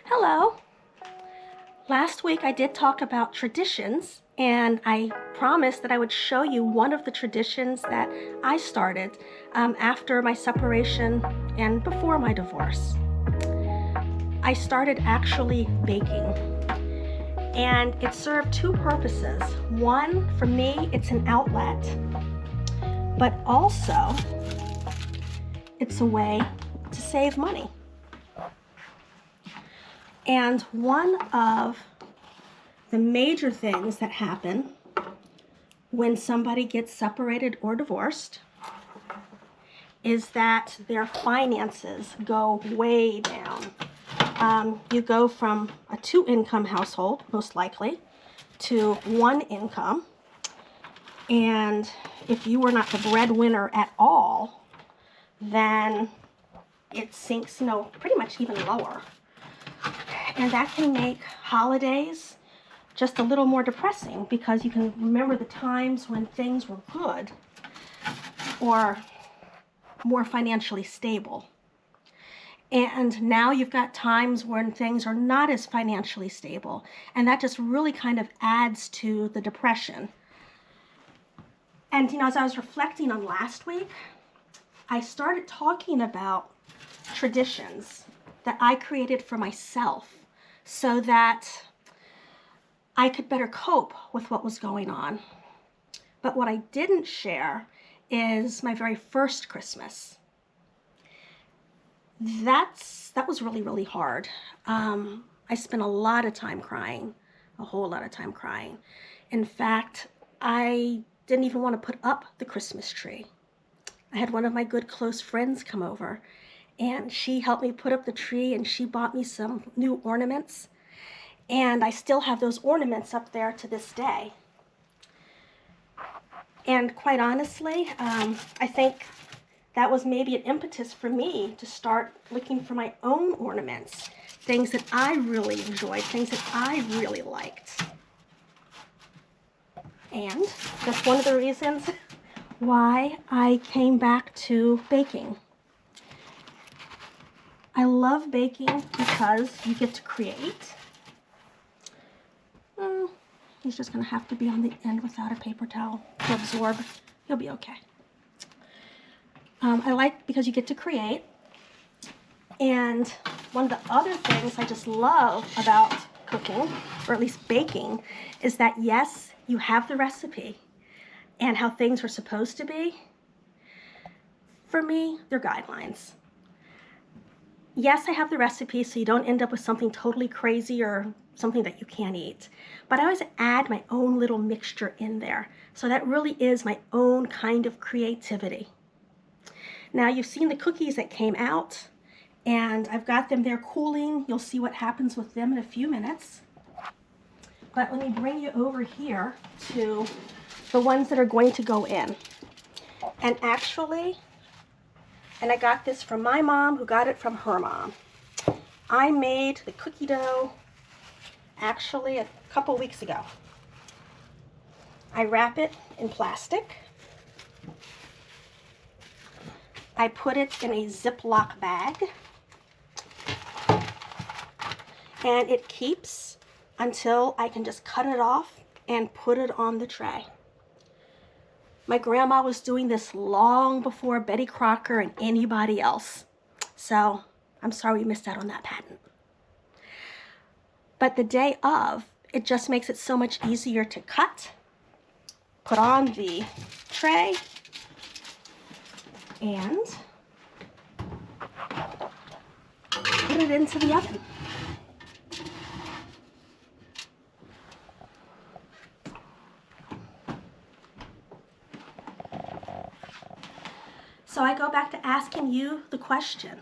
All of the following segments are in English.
Hello. Last week I did talk about traditions, and I promised that I would show you one of the traditions that I started after my separation and before my divorce. I started actually baking, and it served two purposes. One, for me, it's an outlet, but also it's a way to save money. And one of the major things that happen when somebody gets separated or divorced is that their finances go way down. You go from a two-income household, most likely, to one income. And if you were not the breadwinner at all, then it sinks, pretty much even lower. And that can make holidays just a little more depressing because you can remember the times when things were good or more financially stable. And now you've got times when things are not as financially stable, and that just really kind of adds to the depression. And as I was reflecting on last week, I started talking about traditions that I created for myself so that I could better cope with what was going on. But what I didn't share is my very first Christmas. That was really, really hard. I spent a lot of time crying, a whole lot of time crying. In fact, I didn't even want to put up the Christmas tree. I had one of my good close friends come over, and she helped me put up the tree, and she bought me some new ornaments. And I still have those ornaments up there to this day. And quite honestly, I think that was maybe an impetus for me to start looking for my own ornaments, things that I really enjoyed, things that I really liked. And that's one of the reasons why I came back to baking. I love baking because you get to create. He's just going to have to be on the end without a paper towel to absorb. He'll be okay. I like because you get to create. And one of the other things I just love about cooking, or at least baking, is that yes, you have the recipe and how things are supposed to be. For me, they're guidelines. Yes, I have the recipe so you don't end up with something totally crazy or something that you can't eat. But I always add my own little mixture in there. So that really is my own kind of creativity. Now you've seen the cookies that came out, and I've got them there cooling. You'll see what happens with them in a few minutes. But let me bring you over here to the ones that are going to go in. And actually, I got this from my mom, who got it from her mom. I made the cookie dough actually a couple weeks ago. I wrap it in plastic. I put it in a Ziploc bag. And it keeps until I can just cut it off and put it on the tray. My grandma was doing this long before Betty Crocker and anybody else. So I'm sorry we missed out on that patent. But the day of, it just makes it so much easier to cut, put on the tray, and put it into the oven. So I go back to asking you the question,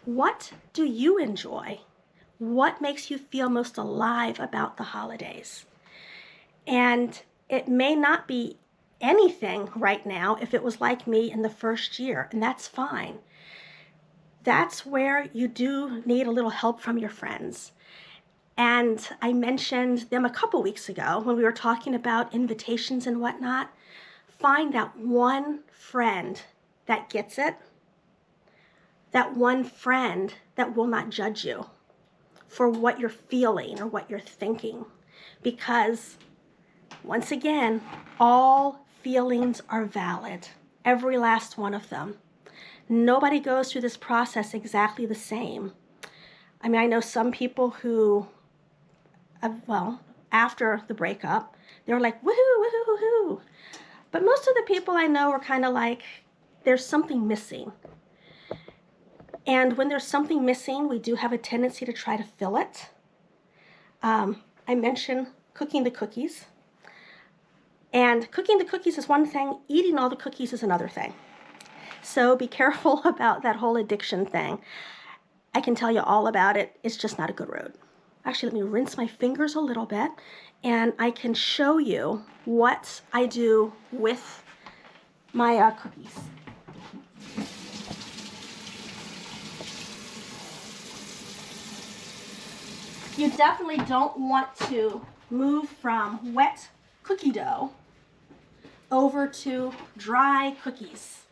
what do you enjoy? What makes you feel most alive about the holidays? And it may not be anything right now if it was like me in the first year, and that's fine. That's where you do need a little help from your friends. And I mentioned them a couple weeks ago when we were talking about invitations and whatnot. Find that one friend that gets it, that one friend that will not judge you. for what you're feeling or what you're thinking. Because, once again, all feelings are valid. Every last one of them. Nobody goes through this process exactly the same. I mean, I know some people who, well, after the breakup, they were like, woohoo, woohoo, woohoo. But most of the people I know are kind of like, there's something missing. And when there's something missing, we do have a tendency to try to fill it. I mentioned cooking the cookies. And cooking the cookies is one thing, eating all the cookies is another thing. So be careful about that whole addiction thing. I can tell you all about it. It's just not a good road. Actually, let me rinse my fingers a little bit, and I can show you what I do with my cookies. You definitely don't want to move from wet cookie dough over to dry cookies.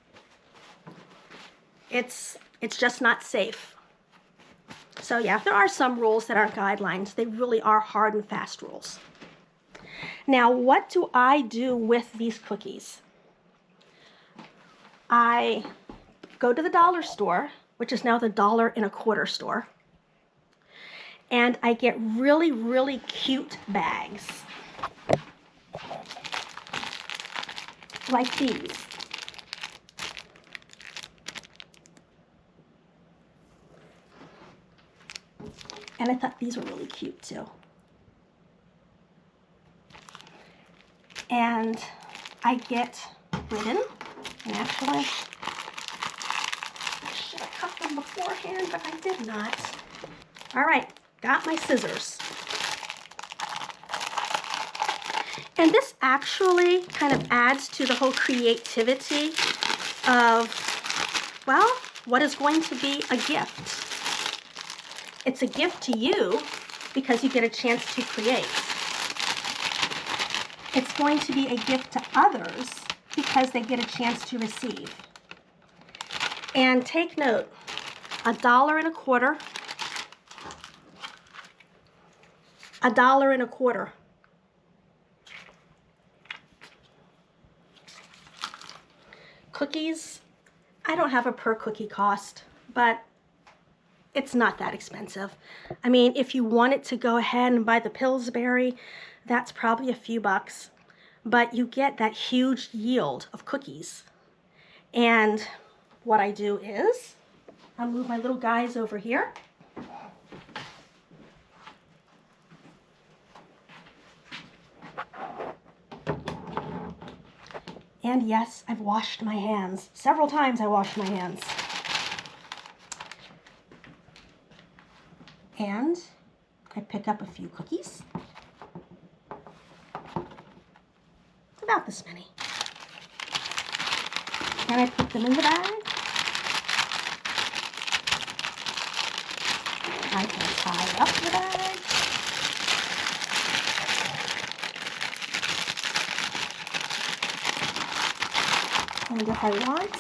It's just not safe. So yeah, there are some rules that aren't guidelines. They really are hard and fast rules. Now, what do I do with these cookies? I go to the dollar store, which is now the $1.25 store, and I get really, really cute bags like these. And I thought these were really cute too. And I get ribbon. And actually, I should have cut them beforehand, but I did not. All right, got my scissors. And this actually kind of adds to the whole creativity of, well, what is going to be a gift. It's a gift to you because you get a chance to create. It's going to be a gift to others because they get a chance to receive. And take note, $1.25. $1.25. Cookies, I don't have a per cookie cost, but it's not that expensive. I mean, if you wanted to go ahead and buy the Pillsbury, that's probably a few bucks, but you get that huge yield of cookies. And what I do is, I'll move my little guys over here. And yes, I've washed my hands. Several times I washed my hands. And I pick up a few cookies. About this many. And I put them in the bag. I can tie up the bag. And if I want,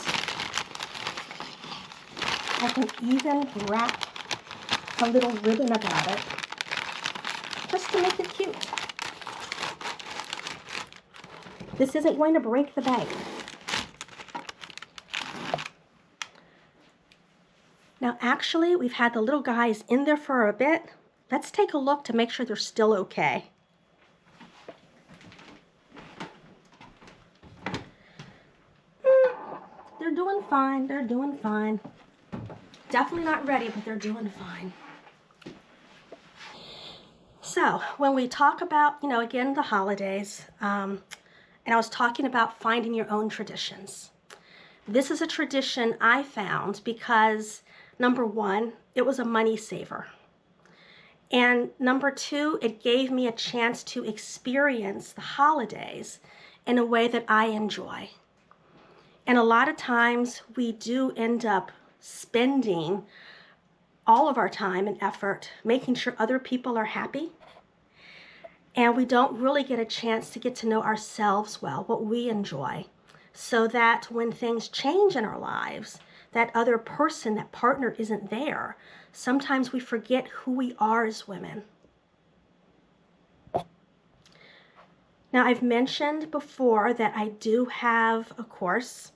I can even wrap a little ribbon about it, just to make it cute. This isn't going to break the bank. Now actually, we've had the little guys in there for a bit. Let's take a look to make sure they're still okay. They're doing fine, they're doing fine. Definitely not ready, but they're doing fine. So when we talk about, again, the holidays, and I was talking about finding your own traditions. This is a tradition I found because, number one, it was a money saver. And number two, it gave me a chance to experience the holidays in a way that I enjoy. And a lot of times we do end up spending all of our time and effort making sure other people are happy. And we don't really get a chance to get to know ourselves well, what we enjoy, so that when things change in our lives, that other person, that partner isn't there, Sometimes we forget who we are as women. Now, I've mentioned before that I do have a course,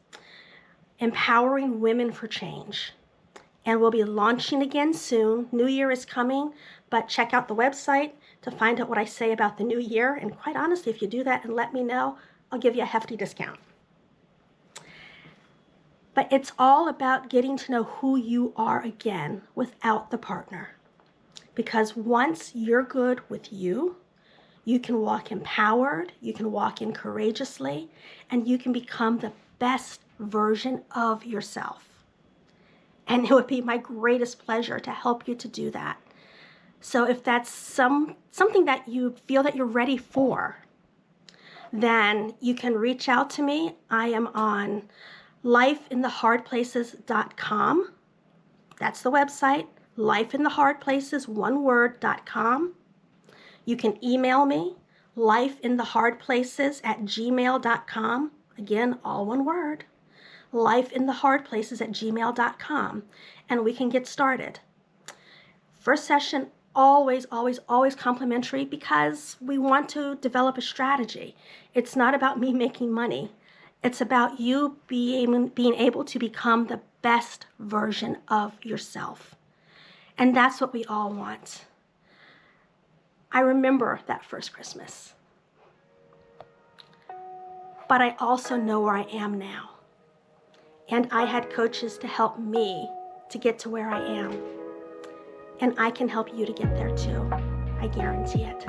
Empowering Women for Change, and we'll be launching again soon. New Year is coming, but check out the website to find out what I say about the new year. And quite honestly, if you do that and let me know, I'll give you a hefty discount. But it's all about getting to know who you are again without the partner. Because once you're good with you, you can walk empowered, you can walk in courageously, and you can become the best version of yourself. And it would be my greatest pleasure to help you to do that. So if that's something that you feel that you're ready for, then you can reach out to me. I am on lifeinthehardplaces.com. That's the website, lifeinthehardplaces, one word.com. You can email me, lifeinthehardplaces@gmail.com. Again, all one word, lifeinthehardplaces@gmail.com, and we can get started. First session, always complimentary, because we want to develop a strategy. It's not about me making money. It's about you being able to become the best version of yourself. And that's what we all want. I remember that first Christmas. But I also know where I am now. And I had coaches to help me to get to where I am. And I can help you to get there too. I guarantee it.